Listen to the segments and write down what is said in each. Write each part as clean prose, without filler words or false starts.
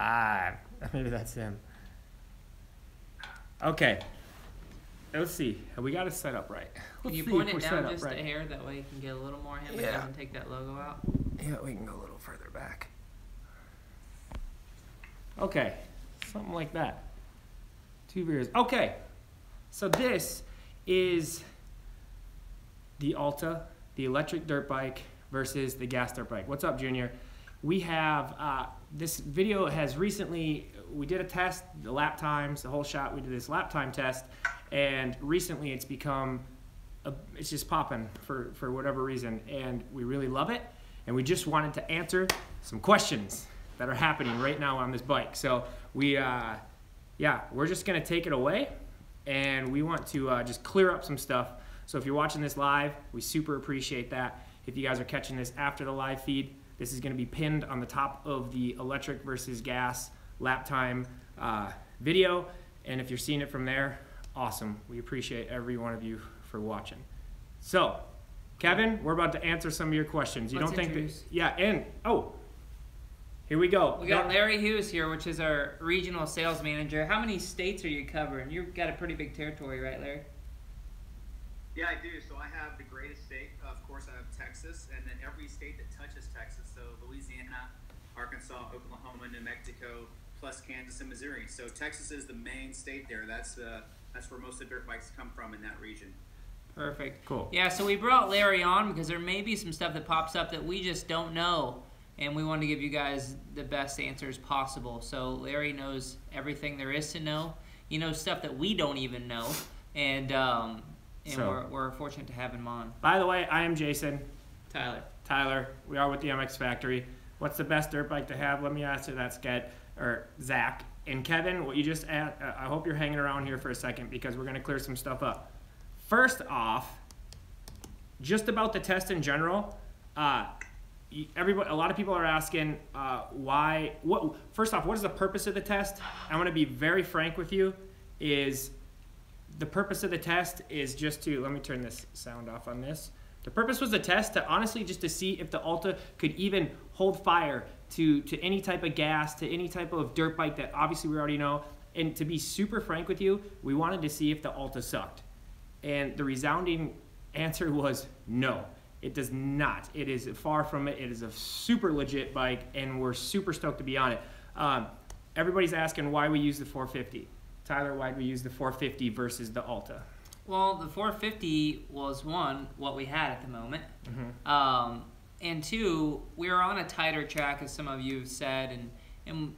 live. Maybe that's him. Okay. Let's see. We got it set up right. Can you point it down just a hair? That way you can get a little more him. It doesn't take that logo out. Yeah, we can go a little further back. Okay. Something like that. 2 viewers. Okay. So this is the Alta, the electric dirt bike versus the gas dirt bike. What's up, Junior? We have, this video has recently, we did a test, the lap times, the whole shot, we did this lap time test, and recently it's become, it's just popping for whatever reason, and we really love it, and we just wanted to answer some questions that are happening right now on this bike. So we, yeah, we're just gonna take it away, and we want to just clear up some stuff. So if you're watching this live, we super appreciate that. If you guys are catching this after the live feed, this is going to be pinned on the top of the electric versus gas lap time video. And if you're seeing it from there, awesome. We appreciate every one of you for watching. So, Kevin, we're about to answer some of your questions. You don't think that? Yeah, and oh, here we go. We got Larry Hughes here, which is our regional sales manager. How many states are you covering? You've got a pretty big territory, right, Larry? Yeah, I do. So I have the greatest state. Of course, I have Texas, and then every state that touches Texas. So Louisiana, Arkansas, Oklahoma, New Mexico, plus Kansas and Missouri. So Texas is the main state there. That's where most of the dirt bikes come from in that region. Perfect. Cool. Yeah, so we brought Larry on because there may be some stuff that pops up that we just don't know, and we want to give you guys the best answers possible. So Larry knows everything there is to know. He knows stuff that we don't even know, and we're fortunate to have him on. By the way, I am Jason. Tyler. We are with the MX Factory. What's the best dirt bike to have? Let me answer that, Zach. And Kevin, what you just asked, I hope you're hanging around here for a second because we're going to clear some stuff up. First off, just about the test in general, everybody, a lot of people are asking why. First off, what is the purpose of the test? I want to be very frank with you. The purpose of the test is just to, let me turn this sound off on this. The purpose was the test to honestly just to see if the Alta could even hold fire to any type of gas, to any type of dirt bike that obviously we already know. And to be super frank with you, we wanted to see if the Alta sucked. And the resounding answer was no, it does not. It is far from it. It is a super legit bike, and we're super stoked to be on it. Everybody's asking why we use the 450. Tyler, why do we use the 450 versus the Alta? Well, the 450 was, one, what we had at the moment. Mm-hmm. And two, we were on a tighter track, as some of you have said, and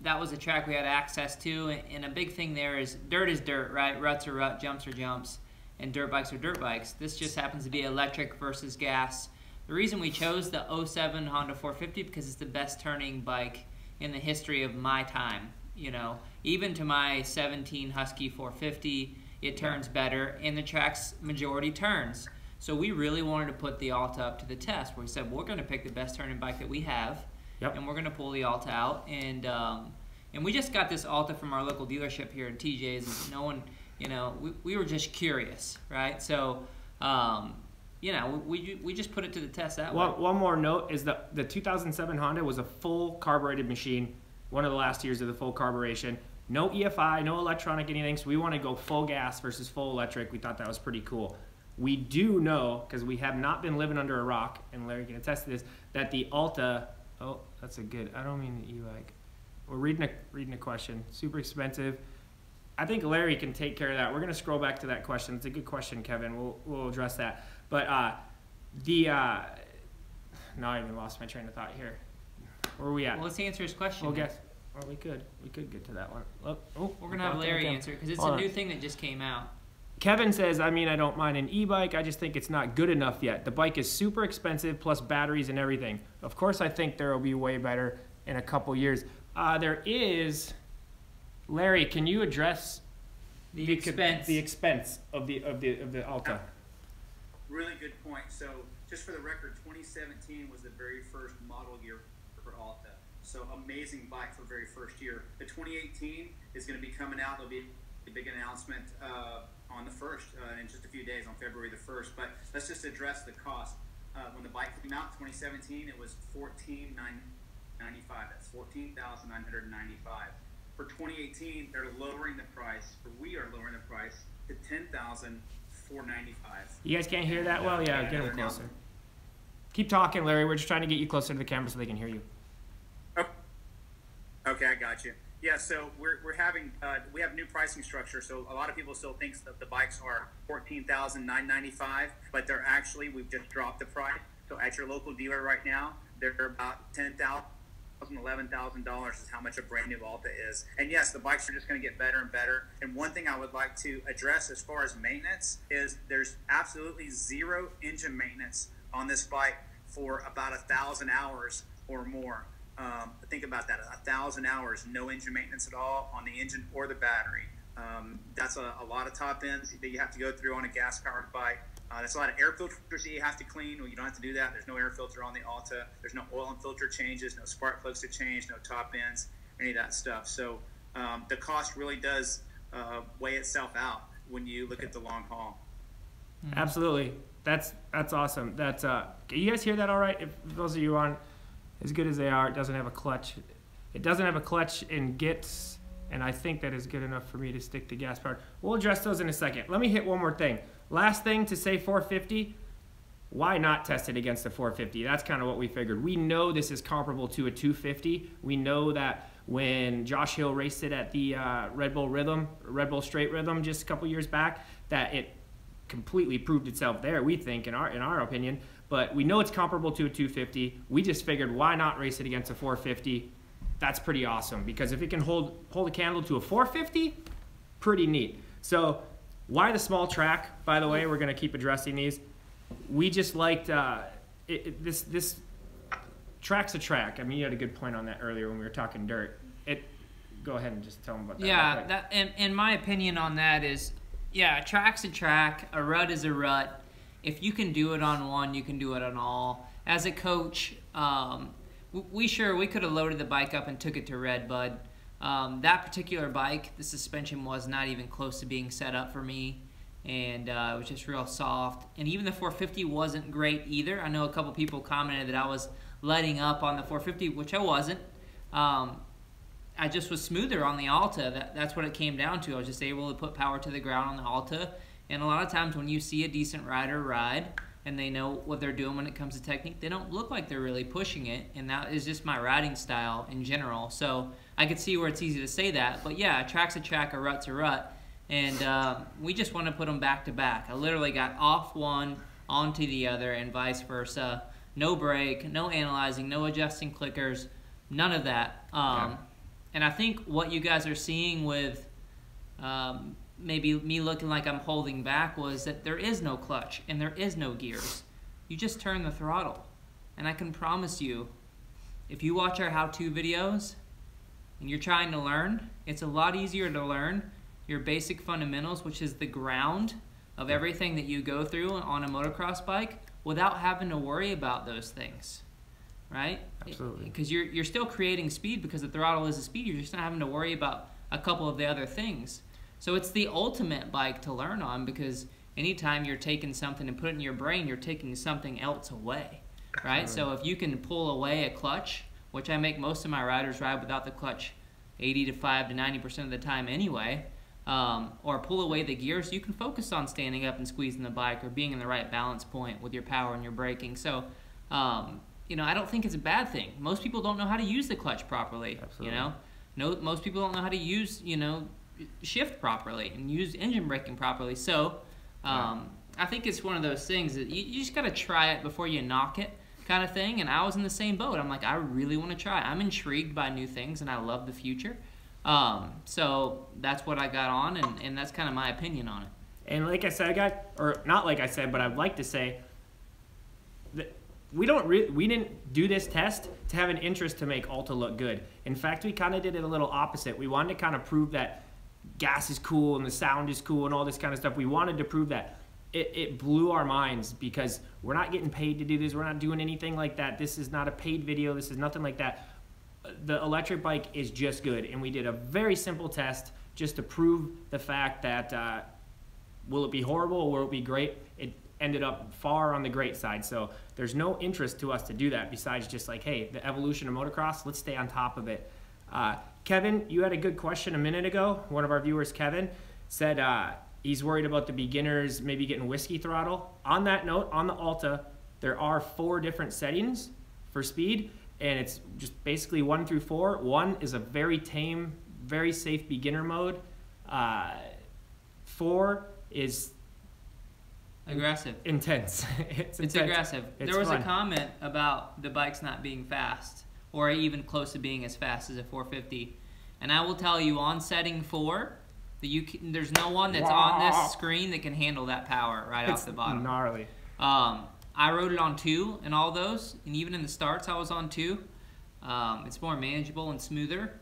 that was a track we had access to. And a big thing there is dirt, right? Ruts are rut, jumps are jumps, and dirt bikes are dirt bikes. This just happens to be electric versus gas. The reason we chose the 07 Honda 450 because it's the best turning bike in the history of my time. You know, even to my 17 Husky 450, it turns better, and the track's majority turns. So we really wanted to put the Alta up to the test, where we said we're going to pick the best turning bike that we have, and we're going to pull the Alta out. And we just got this Alta from our local dealership here at TJ's. No one, you know, we were just curious, right? So, you know, we just put it to the test that way. One more note is the 2007 Honda was a full carbureted machine. One of the last years of the full carburation. No EFI, no electronic anything, so we want to go full gas versus full electric. We thought that was pretty cool. We do know, because we have not been living under a rock, and Larry can attest to this, that the Alta, oh, that's a good, I don't mean the e-bike. We're reading a question, super expensive. I think Larry can take care of that. We're going to scroll back to that question. It's a good question, Kevin. We'll address that. But now I even lost my train of thought here. Where are we at? Well, let's answer his question. Well, guess. Well, we could get to that one. We're going to have Larry answer because it's a new thing that just came out. Kevin says, I mean, I don't mind an e-bike. I just think it's not good enough yet. The bike is super expensive, plus batteries and everything. Of course, I think there will be way better in a couple years. There is, Larry, can you address the expense of the Alta? Really good point. So, just for the record, 2017 was the very first model year for Alta. So amazing bike for the very first year. The 2018 is going to be coming out. There'll be a big announcement on the 1st in just a few days on February the 1st. But let's just address the cost. When the bike came out, 2017, it was $14,999. That's $14,995. For 2018, they're lowering the price, or we are lowering the price to $10,495. You guys can't hear that well? Yeah, get a little closer. Keep talking, Larry. We're just trying to get you closer to the camera so they can hear you. Oh, okay, I got you. Yeah, so we're having we have new pricing structure. So a lot of people still think that the bikes are $14,995, but they're actually, we've just dropped the price. So at your local dealer right now, they're about $10,000, $11,000 is how much a brand new Alta is. And yes, the bikes are just going to get better and better. And one thing I would like to address as far as maintenance is there's absolutely zero engine maintenance on this bike for about 1,000 hours or more. Think about that, 1,000 hours, no engine maintenance at all on the engine or the battery. That's a lot of top ends that you have to go through on a gas-powered bike. That's a lot of air filters that you have to clean. Well, you don't have to do that. There's no air filter on the Alta. There's no oil and filter changes, no spark plugs to change, no top ends, any of that stuff. So the cost really does weigh itself out when you look at the long haul. Absolutely. That's awesome. That's can you guys hear that all right? If those of you on as good as they are, it doesn't have a clutch. It doesn't have a clutch in Gits, and I think that is good enough for me to stick to gas powered. We'll address those in a second. Let me hit one more thing. Last thing to say 450, why not test it against a 450? That's kind of what we figured. We know this is comparable to a 250. We know that when Josh Hill raced it at the Red Bull Straight Rhythm just a couple years back, that it completely proved itself there, we think, in our opinion. But we know it's comparable to a 250. We just figured, why not race it against a 450? That's pretty awesome, because if it can hold a candle to a 450, pretty neat. So why the small track, by the way? We're going to keep addressing these. We just liked this track's a track. I mean, you had a good point on that earlier when we were talking dirt. Go ahead and just tell them about that. Yeah, and my opinion on that is, yeah, a track's a track, a rut is a rut. If you can do it on one, you can do it on all. As a coach, we could have loaded the bike up and took it to Red Bud. That particular bike, the suspension was not even close to being set up for me, and it was just real soft. And even the 450 wasn't great either. I know a couple people commented that I was letting up on the 450, which I wasn't. I just was smoother on the Alta. That's what it came down to. I was just able to put power to the ground on the Alta. And a lot of times when you see a decent rider ride and they know what they're doing when it comes to technique, they don't look like they're really pushing it. And that is just my riding style in general. So I could see where it's easy to say that. But yeah, a track's a track, a rut's a rut. And we just want to put them back to back. I literally got off one, onto the other, and vice versa. No brake, no analyzing, no adjusting clickers, none of that. And I think what you guys are seeing with maybe me looking like I'm holding back was that there is no clutch and there is no gears. You just turn the throttle. And I can promise you, if you watch our how-to videos and you're trying to learn, it's a lot easier to learn your basic fundamentals, which is the ground of everything that you go through on a motocross bike, without having to worry about those things, right? Absolutely. Because you're still creating speed because the throttle is a speed. You're just not having to worry about a couple of the other things. So it's the ultimate bike to learn on, because anytime you're taking something and put it in your brain, you're taking something else away, right? So if you can pull away a clutch, which I make most of my riders ride without the clutch 85 to 90% of the time anyway, or pull away the gears, you can focus on standing up and squeezing the bike or being in the right balance point with your power and your braking. So, you know, I don't think it's a bad thing. Most people don't know how to use the clutch properly. Absolutely. You know, most people don't know how to use, you know, shift properly and use engine braking properly. So, I think it's one of those things that you just got to try it before you knock it, kind of thing. And I was in the same boat. I'm like, I really want to try. I'm intrigued by new things, and I love the future. So that's what I got on, and that's kind of my opinion on it. And like I said, or not like I said, but I'd like to say that we didn't do this test to have an interest to make Alta look good. In fact, we kind of did it a little opposite. We wanted to kind of prove that gas is cool and the sound is cool and all this kind of stuff. We wanted to prove that. It blew our minds, because we're not getting paid to do this. We're not doing anything like that. This is not a paid video. This is nothing like that. The electric bike is just good, and we did a very simple test just to prove the fact that will it be horrible or will it be great? ended up far on the great side. So there's no interest to us to do that besides just like, hey, the evolution of motocross, let's stay on top of it. Kevin, you had a good question a minute ago. One of our viewers, Kevin, said he's worried about the beginners maybe getting whiskey throttle. On that note, on the Alta, there are 4 different settings for speed, and it's just basically 1 through 4. 1 is a very tame, very safe beginner mode. 4 is aggressive. Intense. It's intense. Aggressive. It's there was fun. a comment about the bikes not being fast, or even close to being as fast as a 450. And I will tell you, on setting 4, there's no one that's on this screen that can handle that power right off the bottom. Gnarly. I rode it on 2 in all those, and even in the starts I was on 2. It's more manageable and smoother.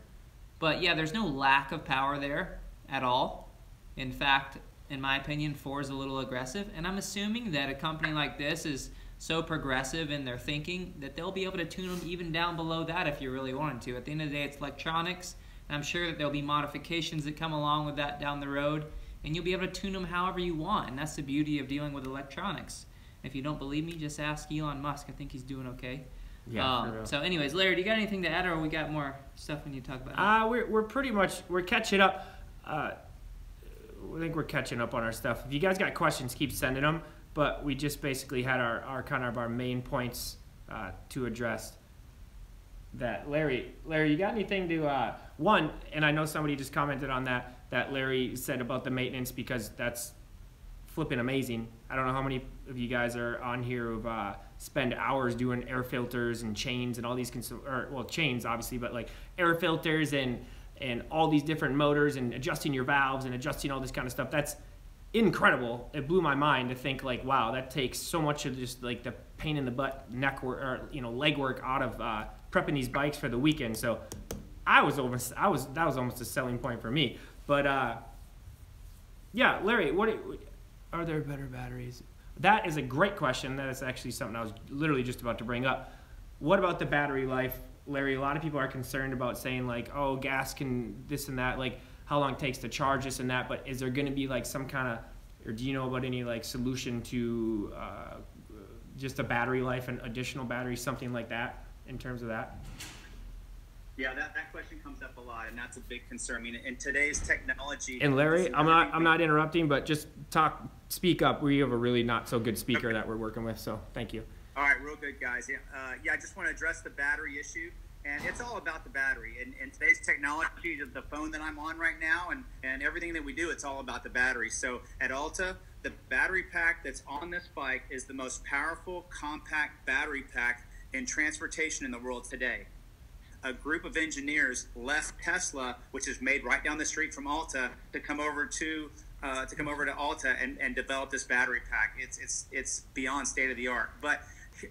But yeah, there's no lack of power there at all. In fact, in my opinion, 4 is a little aggressive, and I'm assuming that a company like this is so progressive in their thinking that they'll be able to tune them even down below that if you really wanted to. At the end of the day, it's electronics, and I'm sure that there'll be modifications that come along with that down the road, and you'll be able to tune them however you want, and that's the beauty of dealing with electronics. If you don't believe me, just ask Elon Musk. I think he's doing okay. Yeah, for real. So anyways, Larry, do you got anything to add, or we got more stuff we need to talk about? We're pretty much, we're catching up. I think we're catching up on our stuff. If you guys got questions, keep sending them. But we just basically had our kind of our main points to address. That Larry, you got anything to one? And I know somebody just commented on that Larry said about the maintenance, because that's flipping amazing. I don't know how many of you guys are on here who've spend hours doing air filters and chains and all these chains obviously, but like air filters and all these different motors and adjusting your valves and adjusting all this kind of stuff. That's incredible. It blew my mind to think like, wow, that takes so much of just like the pain in the butt neck work, or leg work out of prepping these bikes for the weekend. So that was almost a selling point for me. But yeah, Larry, are there better batteries? That is a great question. That is actually something I was literally just about to bring up. What about the battery life, Larry? A lot of people are concerned about saying like, oh, gas can this and that, like how long it takes to charge this and that, but is there going to be like some kind of, or do you know about any like solution to just a battery life and additional batteries, something like that in terms of that? Yeah, that question comes up a lot, and that's a big concern. I mean, in today's technology. And Larry, I'm not interrupting, but just speak up. We have a really not so good speaker that we're working with, so thank you. All right, real good, guys. Yeah, I just want to address the battery issue, and it's all about the battery. And today's technology, the phone that I'm on right now, and everything that we do, it's all about the battery. So at Alta, the battery pack that's on this bike is the most powerful, compact battery pack in transportation in the world today. A group of engineers left Tesla, which is made right down the street from Alta, to come over to Alta and develop this battery pack. It's beyond state of the art. But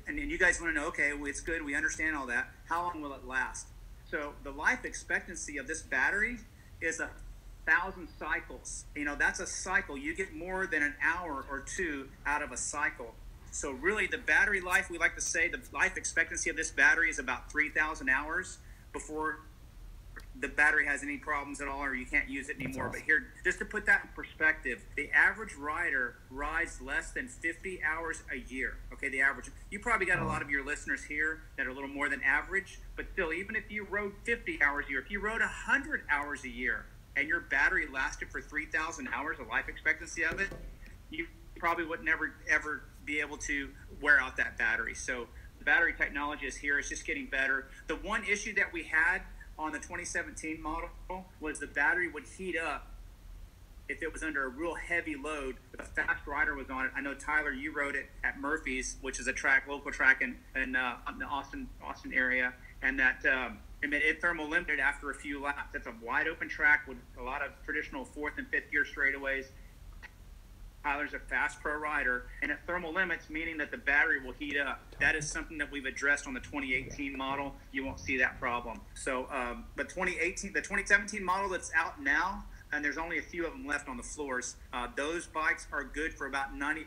and you guys want to know, okay, well, it's good, we understand all that. How long will it last? So the life expectancy of this battery is 1,000 cycles. That's a cycle. You get more than an hour or two out of a cycle. So really, the battery life, we like to say the life expectancy of this battery is about 3,000 hours before the battery has any problems at all, or you can't use it anymore. Awesome. But here, just to put that in perspective, the average rider rides less than 50 hours a year. Okay, the average. You probably got a lot of your listeners here that are a little more than average, but still, even if you rode 50 hours a year, if you rode 100 hours a year, and your battery lasted for 3,000 hours, the life expectancy of it, you probably would never ever be able to wear out that battery. So the battery technology is here. It's just getting better. The one issue that we had on the 2017 model was the battery would heat up if it was under a real heavy load. If a fast rider was on it. I know, Tyler, you rode it at Murphy's, which is a local track in the Austin area, and that it thermal limited after a few laps. It's a wide open track with a lot of traditional 4th and 5th gear straightaways. Tyler's a fast pro rider, and it thermal limits, meaning that the battery will heat up. That is something that we've addressed on the 2018 model. You won't see that problem. So, but the 2017 model that's out now, and there's only a few of them left on the floors, those bikes are good for about 90%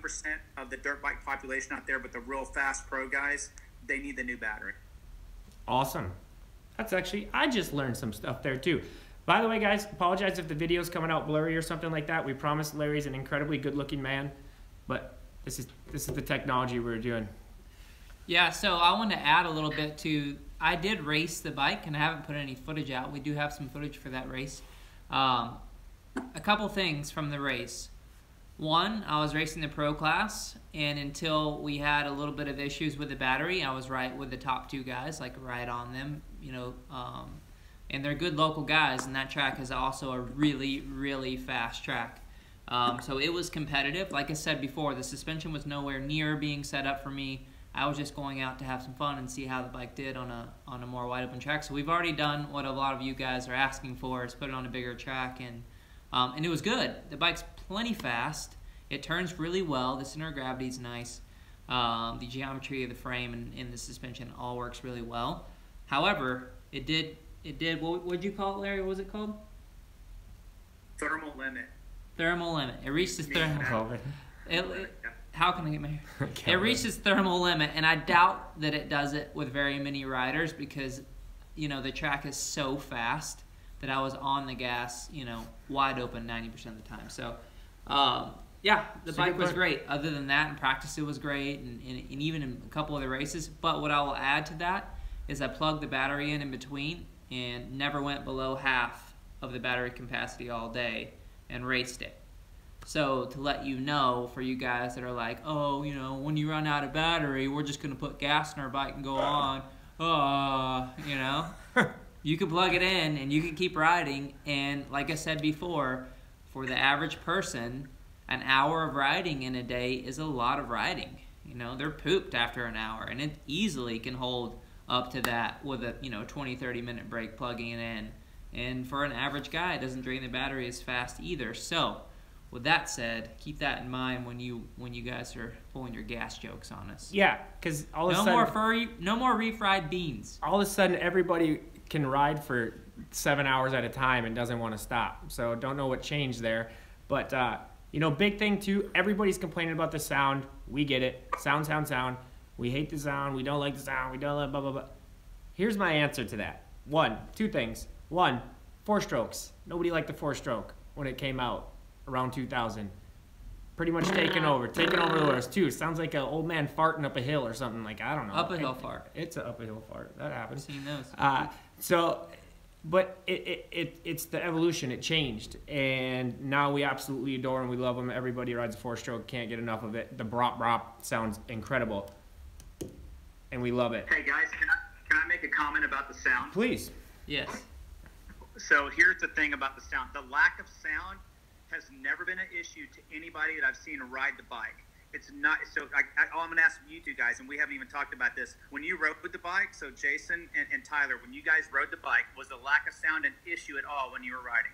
of the dirt bike population out there, but the real fast pro guys, they need the new battery. Awesome. That's actually, I just learned some stuff there too. By the way, guys, apologize if the video's coming out blurry or something like that. We promise Larry's an incredibly good-looking man, but this is the technology we're doing. Yeah, so I want to add a little bit to, I did race the bike, and I haven't put any footage out. We do have some footage for that race. A couple things from the race. One, I was racing the pro class, and until we had a little bit of issues with the battery, I was right with the top 2 guys, like right on them, you know, and they're good local guys, and that track is also a really, really fast track. So it was competitive. Like I said before, the suspension was nowhere near being set up for me. I was just going out to have some fun and see how the bike did on a more wide open track. So we've already done what a lot of you guys are asking for, is put it on a bigger track, and it was good. The bike's plenty fast. It turns really well. The center of gravity is nice. The geometry of the frame and the suspension all works really well. However, it did. What would you call it, Larry? What was it called? Thermal limit. Thermal limit. It reached its thermal. How can I get my hair? It reached its thermal limit, and I doubt that it does it with very many riders because, you know, the track is so fast that I was on the gas, you know, wide open 90% of the time. So, yeah, the bike was great. Other than that, in practice it was great, and even in a couple of the races. But what I will add to that is I plugged the battery in between and never went below half of the battery capacity all day and raced it. So to let you know, for you guys that are like, oh, you know, when you run out of battery, we're just going to put gas in our bike and go on, you know, you can plug it in and you can keep riding. And like I said before, for the average person, an hour of riding in a day is a lot of riding. You know, they're pooped after an hour, and it easily can hold up to that with a, you know, 20-30 minute break plugging it in. And for an average guy, it doesn't drain the battery as fast either. So with that said, keep that in mind when you guys are pulling your gas jokes on us. Yeah, because all of a sudden, no more refried beans. All of a sudden, everybody can ride for 7 hours at a time and doesn't want to stop. So don't know what changed there, but you know, big thing too. Everybody's complaining about the sound. We get it. Sound. We hate the sound. We don't like the sound. We don't like blah blah blah. Here's my answer to that. Two things. One, 4-strokes. Nobody liked the 4-stroke when it came out around 2000. Pretty much taken over the doors too. It sounds like an old man farting up a hill or something. Like, I don't know. Up a hill fart. It's an up a hill fart. That happens. I've seen those. But it's the evolution. It changed, and now we absolutely adore them. We love them. Everybody rides a 4-stroke. Can't get enough of it. The brop sounds incredible, and we love it. Hey guys, can I make a comment about the sound? Please. Yes. So here's the thing about the sound. The lack of sound has never been an issue to anybody that I've seen ride the bike. It's not, so I'm going to ask you two guys, and we haven't even talked about this. When you rode the bike, so Jason and Tyler, when you guys rode the bike, was the lack of sound an issue at all when you were riding?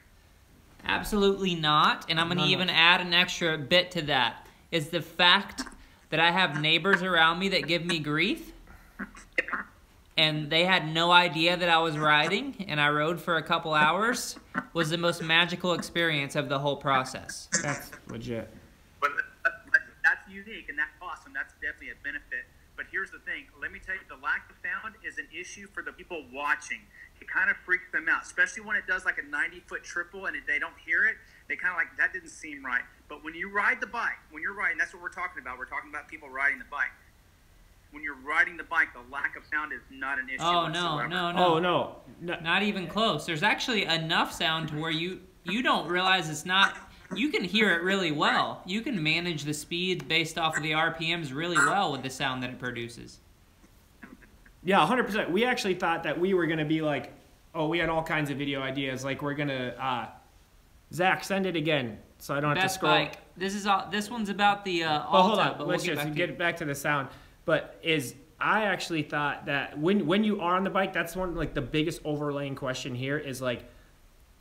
Absolutely not, and I'm going to even add an extra bit to that, is the fact that I have neighbors around me that give me grief, and they had no idea that I was riding, and I rode for a couple hours, was the most magical experience of the whole process. That's legit. But that's unique, and that's awesome. That's definitely a benefit. But here's the thing. Let me tell you, the lack of sound is an issue for the people watching. It kind of freaks them out, especially when it does like a 90-foot triple and they don't hear it. They kind of like, that didn't seem right. But when you ride the bike, when you're riding, that's what we're talking about. We're talking about people riding the bike. When you're riding the bike, the lack of sound is not an issue whatsoever. No. Not even close. There's actually enough sound to where you don't realize it's not. You can hear it really well. You can manage the speed based off of the RPMs really well with the sound that it produces. Yeah, 100%. We actually thought that we were going to be like, we had all kinds of video ideas. Like, we're going to, Zach, send it again so I don't have to scroll. Bike. This one's about the Alta. Hold on. But Let's just get back to the sound. But I actually thought that when you are on the bike, that's one, like, the biggest overlaying question here is, like,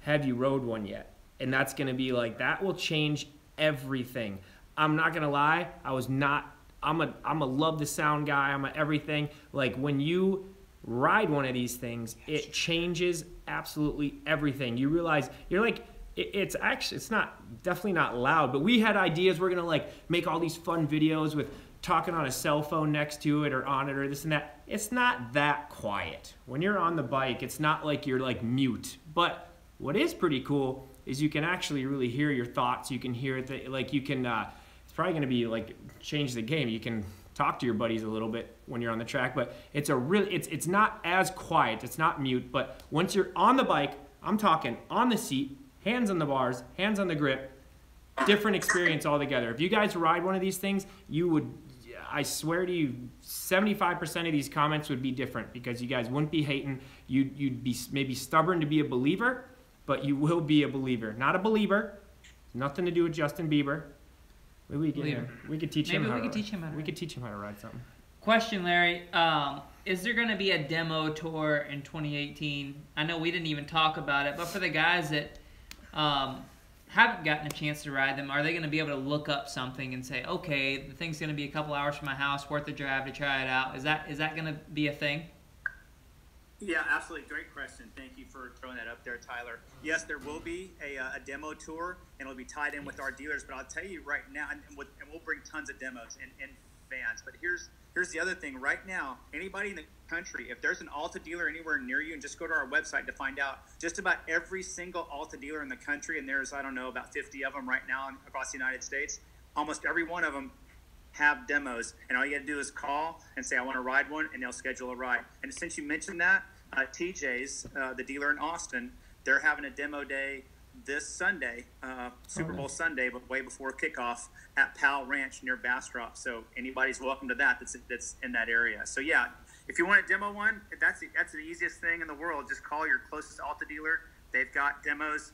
have you rode one yet? And that's going to be, like, that will change everything. I'm not going to lie. I'm a love the sound guy. I'm a everything. Like, when you ride one of these things, it changes absolutely everything. You realize, you're like, it's definitely not loud, but we had ideas. We're going to, like, make all these fun videos with talking on a cell phone next to it or on it or this and that. It's not that quiet. When you're on the bike, it's not like you're, like, mute. But what is pretty cool is you can actually really hear your thoughts. You can hear it, like, you can, it's probably going to be like change the game. You can talk to your buddies a little bit when you're on the track, but it's it's not as quiet. It's not mute, but once you're on the bike, I'm talking on the seat, hands on the bars, hands on the grip, different experience altogether. If you guys ride one of these things, you would, I swear to you, 75% of these comments would be different because you guys wouldn't be hating. You'd be maybe stubborn to be a believer, but you will be a believer. Not a believer. Nothing to do with Justin Bieber. We could teach him how to ride something. Question, Larry. Is there going to be a demo tour in 2018? I know we didn't even talk about it, but for the guys that haven't gotten a chance to ride them, are they going to be able to look up something and say, okay, the thing's going to be a couple hours from my house, worth the drive to try it out? Is that going to be a thing? Yeah, absolutely. Great question. Thank you for throwing that up there, Tyler. Yes, there will be a demo tour, and it'll be tied in with our dealers. But I'll tell you right now, and we'll bring tons of demos and vans. But here's the other thing. Right now, anybody in the country, if there's an Alta dealer anywhere near you, and just go to our website to find out, just about every single Alta dealer in the country, and there's, I don't know, about 50 of them right now across the United States, almost every one of them have demos, and all you got to do is call and say, I want to ride one, and they'll schedule a ride. And since you mentioned that, TJ's, the dealer in Austin, they're having a demo day this Sunday, Super Bowl Sunday, but way before kickoff at Powell Ranch near Bastrop. So anybody's welcome to that that's in that area. So yeah, if you want to demo one, that's the easiest thing in the world. Just call your closest Alta dealer. They've got demos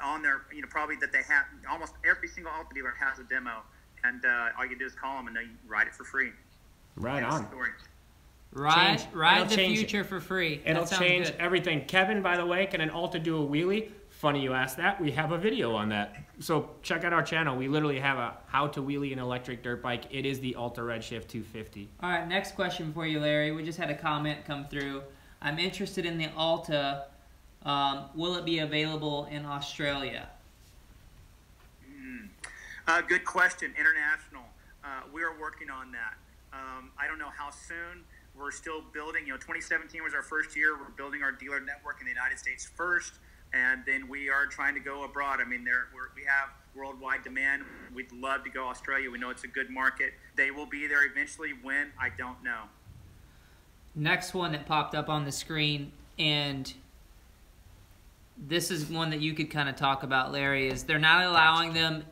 on their, probably that they have. Almost every single Alta dealer has a demo. And all you do is call them, and they ride it for free. Right on. Ride the future for free. It'll change everything. Kevin, by the way, can an Alta do a wheelie? Funny you asked that. We have a video on that. So check out our channel. We literally have a how to wheelie an electric dirt bike. It is the Alta Redshift 250. All right, next question for you, Larry. We just had a comment come through. I'm interested in the Alta. Will it be available in Australia? Good question. International. We are working on that. I don't know how soon. We're still building. 2017 was our first year. We're building our dealer network in the United States first, and then we are trying to go abroad. I mean, we have worldwide demand. We'd love to go Australia. We know it's a good market. They will be there eventually. When? I don't know. Next one that popped up on the screen, and this is one that you could kind of talk about, Larry, is they're not allowing them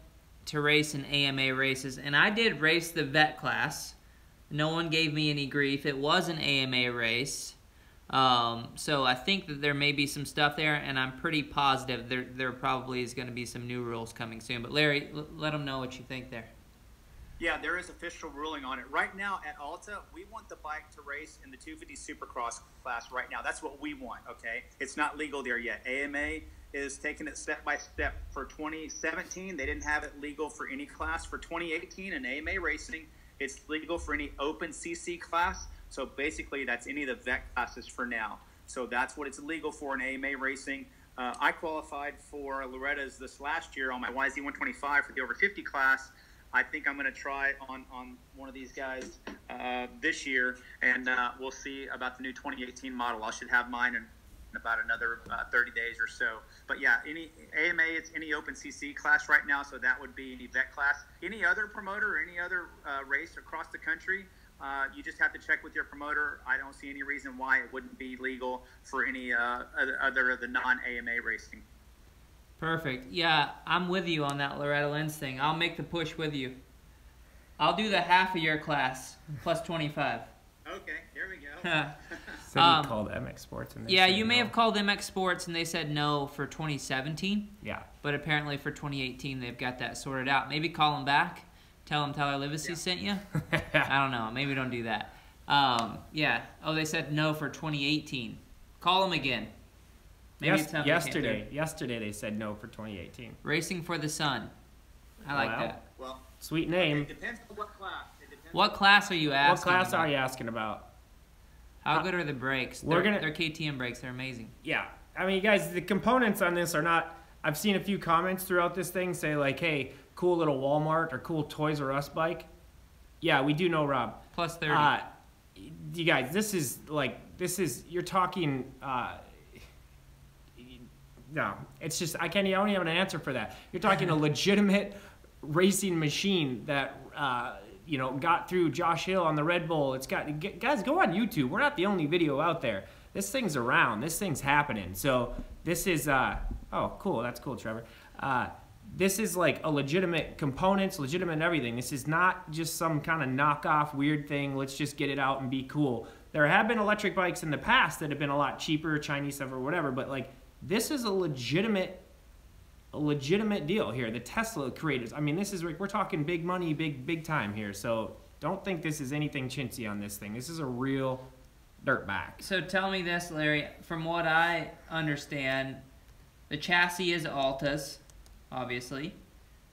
to race in AMA races. And I did race the vet class. No one gave me any grief. It was an AMA race. So I think that there may be some stuff there, and I'm pretty positive there probably is going to be some new rules coming soon. But Larry, let them know what you think there. Yeah, there is official ruling on it. Right now at Alta, we want the bike to race in the 250 Supercross class right now. That's what we want, okay? It's not legal there yet. AMA is taking it step by step. For 2017, they didn't have it legal for any class. For 2018 in AMA racing, it's legal for any open CC class. So basically, that's any of the vet classes for now. So that's what it's legal for in AMA racing. I qualified for Loretta's this last year on my YZ125 for the over 50 class. I think I'm going to try on one of these guys this year, and we'll see about the new 2018 model. I should have mine in about another 30 days or so. But yeah, any AMA, it's any open CC class right now, so that would be any vet class. Any other promoter or any other race across the country, you just have to check with your promoter. I don't see any reason why it wouldn't be legal for any other of the non-AMA racing. Perfect. Yeah, I'm with you on that Loretta Lynn's thing. I'll make the push with you. I'll do the half of your class, plus 25. Okay, here we go. So you called MX Sports. And yeah, you may have called MX Sports, and they said no for 2017. Yeah. But apparently for 2018, they've got that sorted out. Maybe call them back. Tell them Tyler Livesey sent you. I don't know. Maybe don't do that. Yeah. Oh, they said no for 2018. Call them again. Maybe yesterday they said no for 2018. Racing for the Sun. I like that. Well, sweet name. It depends on what class. What class are you asking? What class are you asking about? How good are the brakes? They're KTM brakes. They're amazing. Yeah. I mean, guys, the components on this are not... I've seen a few comments throughout this thing say like, hey, cool little Walmart or cool Toys R Us bike. Yeah, we do know, Rob. Plus 30. You guys, you're talking... no, it's just, I don't even have an answer for that. You're talking a legitimate racing machine that you know, got through Josh Hill on the Red Bull. It's got, guys, go on YouTube. We're not the only video out there. This thing's around. This thing's happening. So this is oh, cool. That's cool, Trevor. This is like a legitimate components, legitimate everything. This is not just some kind of knockoff weird thing. Let's just get it out and be cool. There have been electric bikes in the past that have been a lot cheaper, Chinese stuff or whatever, but like this is a legitimate deal here. The Tesla creators. I mean, this is, we're talking big money, big time here. So don't think this is anything chintzy on this thing. This is a real dirt bike. So tell me this, Larry. From what I understand, the chassis is Alta's, obviously.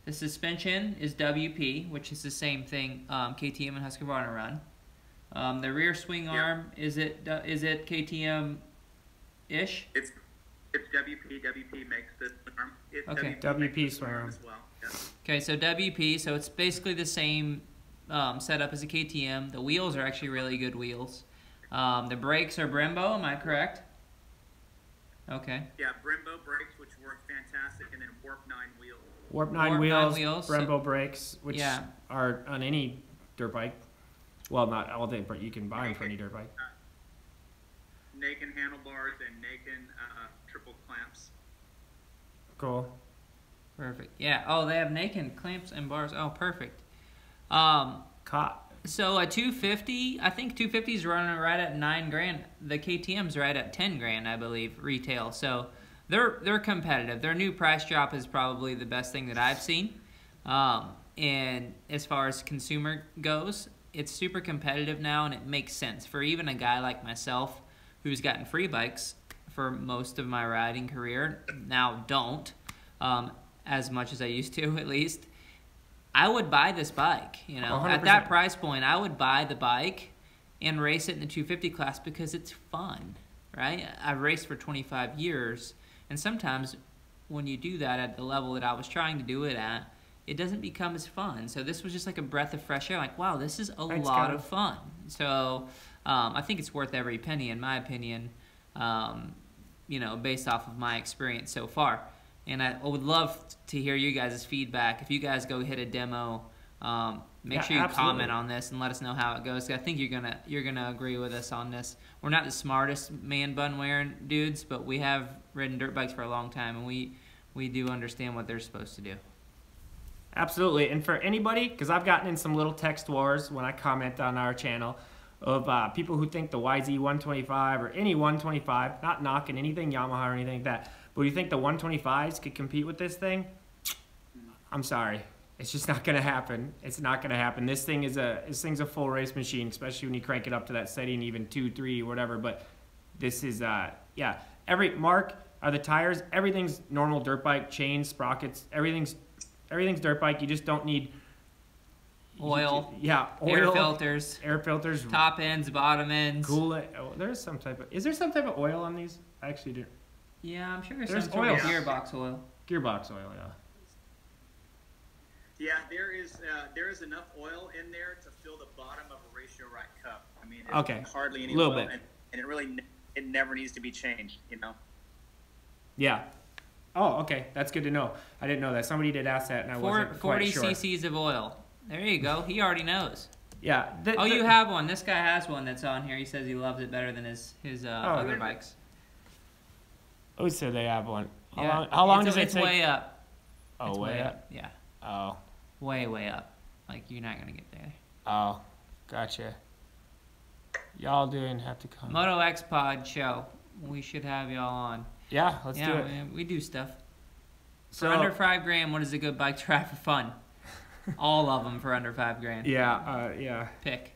The suspension is WP, which is the same thing KTM and Husqvarna run. The rear swing arm, is it KTM-ish? It's WP. WP makes the arm. Okay. WP swing arm as well. Yeah. Okay, so WP, so it's basically the same setup as a KTM. The wheels are actually really good wheels. The brakes are Brembo, am I correct? Okay. Yeah, Brembo brakes, which work fantastic, and then Warp 9 wheels. Warp 9 wheels, Brembo brakes, which are on any dirt bike. Well, not all day, but you can buy them for any dirt bike. Naken handlebars and Naken triple clamps. Cool. Perfect. Yeah. Oh, they have Naken clamps and bars. Oh, perfect. So a 250, I think 250 is running right at $9,000. The KTM's right at $10,000, I believe, retail. So they're competitive. Their new price drop is probably the best thing that I've seen. And as far as consumer goes, it's super competitive now, and it makes sense for even a guy like myself who's gotten free bikes for most of my riding career. Now don't, as much as I used to, at least. I would buy this bike, you know. 100%. At that price point, I would buy the bike and race it in the 250 class because it's fun, right? I've raced for 25 years, and sometimes when you do that at the level that I was trying to do it at, it doesn't become as fun. So this was just like a breath of fresh air. Like, wow, this is a lot of fun. So I think it's worth every penny, in my opinion, you know, based off of my experience so far. And I would love to hear you guys' feedback. If you guys go hit a demo, make sure you comment on this and let us know how it goes. I think you're gonna agree with us on this. We're not the smartest man bun wearing dudes, but we have ridden dirt bikes for a long time, and we do understand what they're supposed to do. Absolutely. And for anybody, because I've gotten in some little text wars when I comment on our channel of people who think the YZ125 or any 125, not knocking anything Yamaha or anything like that, but you think the 125s could compete with this thing? I'm sorry. It's just not going to happen. It's not going to happen. This thing's a full race machine, especially when you crank it up to that setting, even 2, 3, whatever. But this is, yeah. Mark, are the tires, everything's normal dirt bike, chains, sprockets, everything's dirt bike. You just don't need oil. Oil. Air filters. Top ends, bottom ends. Coolant. Oh, is there some type of oil on these? I actually do. Yeah, I'm sure there's some sort of gearbox oil. Gearbox oil, yeah. Yeah, there is enough oil in there to fill the bottom of a ratio right cup. I mean, it's hardly any oil, and it never needs to be changed, you know. Yeah. Oh, okay. That's good to know. I didn't know that. Somebody did ask that, and I wasn't quite sure. 40 cc's of oil. There you go. He already knows. Yeah. You have one. This guy has one that's on here. He says he loves it better than his other bikes. Oh, so they have one. Yeah. How long does it take? It's way up. Oh, it's way up? Yeah. Oh. Way up. Like, you're not going to get there. Oh, gotcha. Y'all didn't have to come. Moto X Pod show. We should have y'all on. Yeah, let's do it. We do stuff. So, for under $5,000, what is a good bike to ride for fun? All of them for under $5,000. Yeah, yeah. Pick.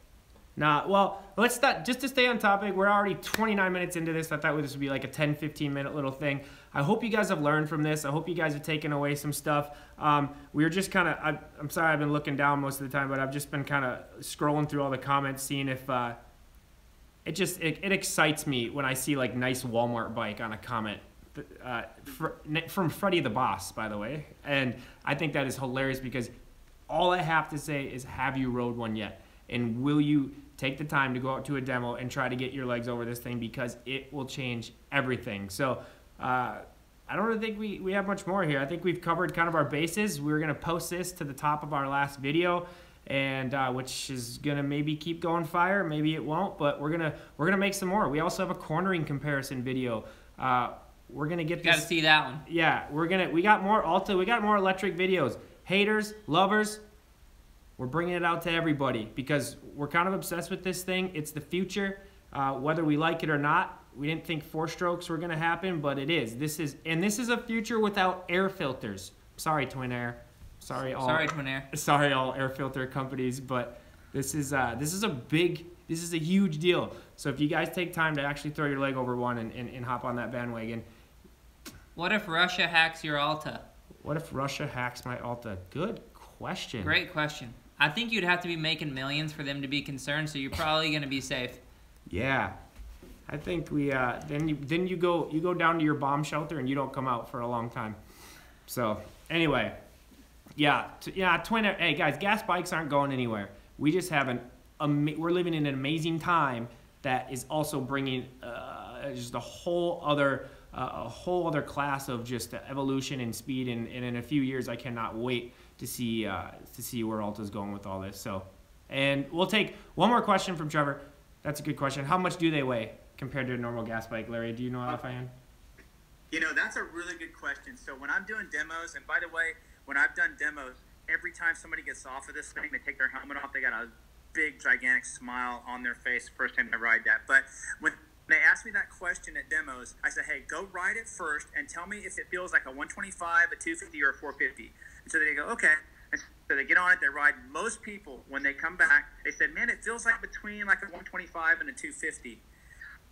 Nah, well, let's start, just to stay on topic, we're already 29 minutes into this. I thought this would be like a 10, 15-minute little thing. I hope you guys have learned from this. I hope you guys have taken away some stuff. We were just kind of, I'm sorry I've been looking down most of the time, but I've just been kind of scrolling through all the comments, seeing if, it excites me when I see like nice Walmart bike on a comment. From Freddie the Boss, by the way. And I think that is hilarious because all I have to say is, have you rode one yet? And will you take the time to go out to a demo and try to get your legs over this thing, because it will change everything. So I I don't really think we have much more here. I think we've covered kind of our bases. We're going to post this to the top of our last video, and which is going to maybe keep going fire. Maybe it won't, but we're gonna make some more. We also have a cornering comparison video. We're going to get this. Got to see that one. Yeah, we got more Alta. We got more electric videos. Haters, lovers, we're bringing it out to everybody because we're kind of obsessed with this thing. It's the future, whether we like it or not. We didn't think 4-strokes were going to happen, but it is. This is a future without air filters. Sorry, Twin Air. Sorry, Twin Air. Sorry, all air filter companies, but this is a huge deal. So if you guys take time to actually throw your leg over one and hop on that bandwagon. What if Russia hacks your Alta? What if Russia hacks my Alta? Good question. Great question. I think you'd have to be making millions for them to be concerned, so you're probably going to be safe. Yeah. I think we then you go down to your bomb shelter and you don't come out for a long time. So anyway, Twin Air. Hey guys, gas bikes aren't going anywhere. We just have we're living in an amazing time that is also bringing just a whole other class of just evolution and speed. And in a few years, I cannot wait to see where Alta's going with all this. So, and we'll take one more question from Trevor. That's a good question. How much do they weigh compared to a normal gas bike? Larry, do you know offhand? That's a really good question. So when I'm doing demos, and by the way, when I've done demos, every time somebody gets off of this thing, they take their helmet off, they got a big, gigantic smile on their face the first time they ride that. But when they ask me that question at demos, I say, hey, go ride it first and tell me if it feels like a 125, a 250, or a 450. And so they go, okay. And so they get on it, they ride. Most people, when they come back, they said, man, it feels like between like a 125 and a 250.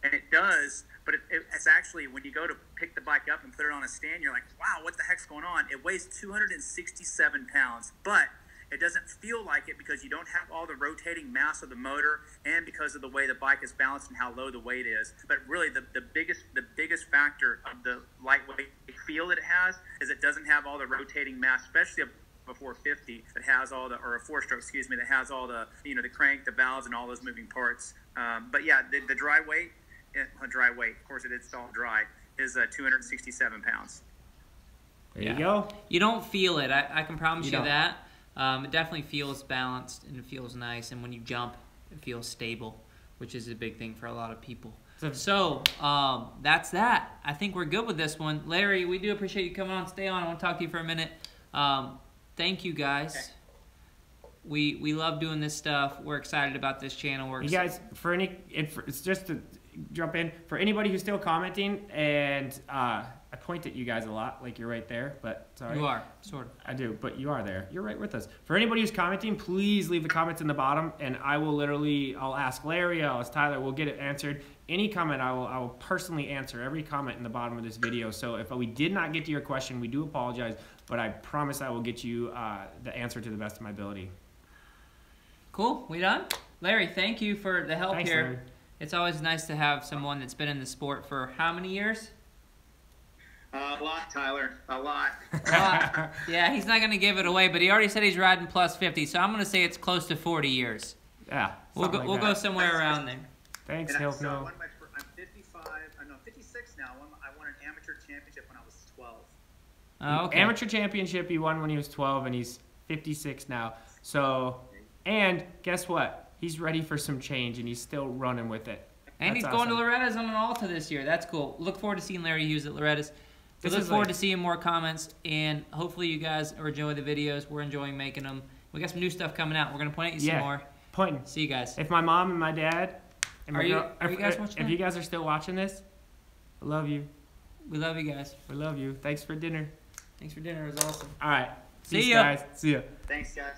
And it does, but it's actually, when you go to pick the bike up and put it on a stand, you're like, wow, what the heck's going on? It weighs 267 pounds, but it doesn't feel like it because you don't have all the rotating mass of the motor and because of the way the bike is balanced and how low the weight is. But really, the biggest factor of the lightweight feel it has is it doesn't have all the rotating mass, especially a 450 that has all the, or a 4-stroke, that has all the, the crank, the valves, and all those moving parts. But yeah, the dry weight, of course it's all dry, is 267 pounds. There you go. You don't feel it. I can promise you that. It definitely feels balanced and it feels nice. And when you jump, it feels stable, which is a big thing for a lot of people. So that's that. I think we're good with this one. Larry, we do appreciate you coming on. Stay on. I want to talk to you for a minute. Thank you, guys. Okay. We love doing this stuff. We're excited about this channel. You guys, it's just to jump in, for anybody who's still commenting, and I point at you guys a lot, like you're right there, but sorry. You are, sort of. I do, but you are there. You're right with us. For anybody who's commenting, please leave the comments in the bottom, and I'll ask Larry, I'll ask Tyler, we'll get it answered. Any comment, I will personally answer every comment in the bottom of this video. So if we did not get to your question, we do apologize, but I promise I will get you the answer to the best of my ability. Cool, we done? Larry, thank you for the help. Thanks, here. Larry. It's always nice to have someone that's been in the sport for how many years? A lot, Tyler. A lot. Yeah, he's not going to give it away, but he already said he's riding plus 50, so I'm going to say it's close to 40 years. Yeah. We'll go somewhere around there. Thanks, I'm 55. I'm 56 now. I won an amateur championship when I was 12. Oh, okay. Amateur championship he won when he was 12, and he's 56 now. So, and guess what? He's ready for some change, and he's still running with it. And he's going to Loretta's on an Alta this year. That's cool. Look forward to seeing Larry Hughes at Loretta's. We look forward to seeing more comments, and hopefully you guys are enjoying the videos. We're enjoying making them. We got some new stuff coming out. We're going to point at you some more. Pointing. See you guys. If my mom and my dad, and are you guys watching? If you guys are still watching this, I love you. We love you guys. We love you. Thanks for dinner. Thanks for dinner. It was awesome. All right. See ya. Guys. See ya. Thanks, guys.